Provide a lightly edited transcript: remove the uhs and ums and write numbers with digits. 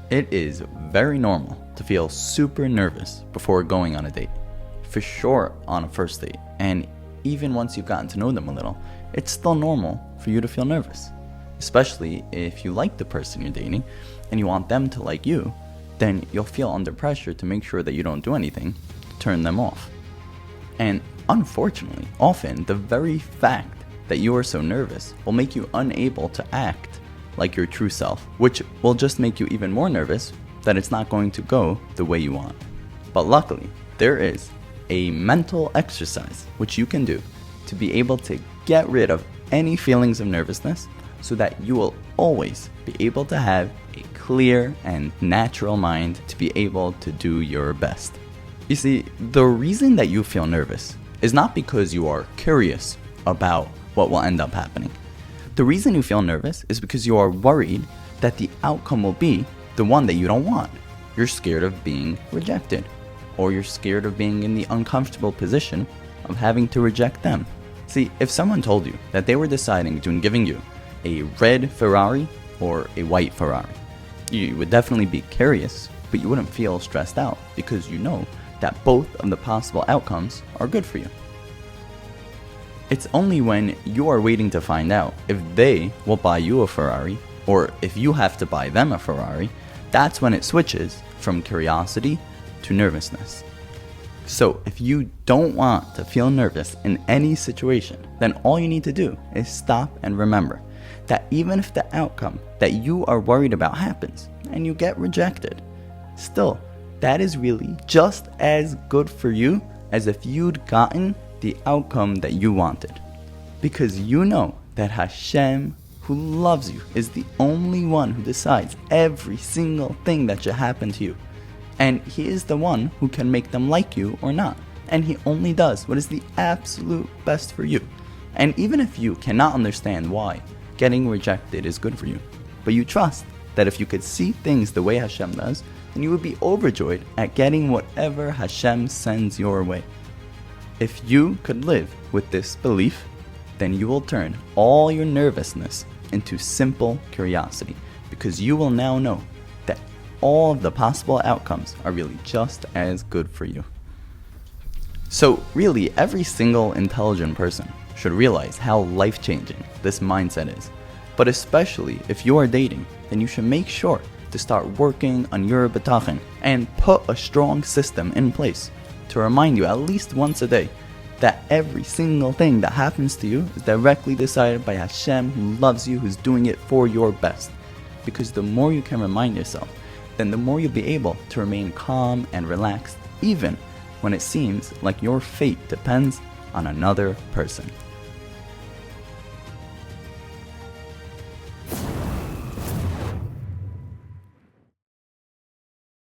It is very normal to feel super nervous before going on a date. For sure on a first date, and even once you've gotten to know them a little, it's still normal for you to feel nervous. Especially if you like the person you're dating and you want them to like you, then you'll feel under pressure to make sure that you don't do anything to turn them off. And unfortunately, often the very fact that you are so nervous will make you unable to act like your true self, which will just make you even more nervous that it's not going to go the way you want. But luckily, there is a mental exercise which you can do to be able to get rid of any feelings of nervousness so that you will always be able to have a clear and natural mind to be able to do your best. You see, the reason that you feel nervous is not because you are curious about what will end up happening. The reason you feel nervous is because you are worried that the outcome will be the one that you don't want. You're scared of being rejected, or you're scared of being in the uncomfortable position of having to reject them. See, if someone told you that they were deciding between giving you a red Ferrari or a white Ferrari, you would definitely be curious, but you wouldn't feel stressed out because you know that both of the possible outcomes are good for you. It's only when you are waiting to find out if they will buy you a Ferrari or if you have to buy them a Ferrari, that's when it switches from curiosity to nervousness. So if you don't want to feel nervous in any situation, then all you need to do is stop and remember that even if the outcome that you are worried about happens and you get rejected, still, that is really just as good for you as if you'd gotten the outcome that you wanted. Because you know that Hashem, who loves you, is the only one who decides every single thing that should happen to you. And He is the one who can make them like you or not. And He only does what is the absolute best for you. And even if you cannot understand why getting rejected is good for you, but you trust that if you could see things the way Hashem does, then you would be overjoyed at getting whatever Hashem sends your way. If you could live with this belief, then you will turn all your nervousness into simple curiosity, because you will now know that all of the possible outcomes are really just as good for you. So really, every single intelligent person should realize how life-changing this mindset is. But especially if you are dating, then you should make sure to start working on your bitachon and put a strong system in place to remind you at least once a day that every single thing that happens to you is directly decided by Hashem, who loves you, who's doing it for your best. Because the more you can remind yourself, then the more you'll be able to remain calm and relaxed, even when it seems like your fate depends on another person.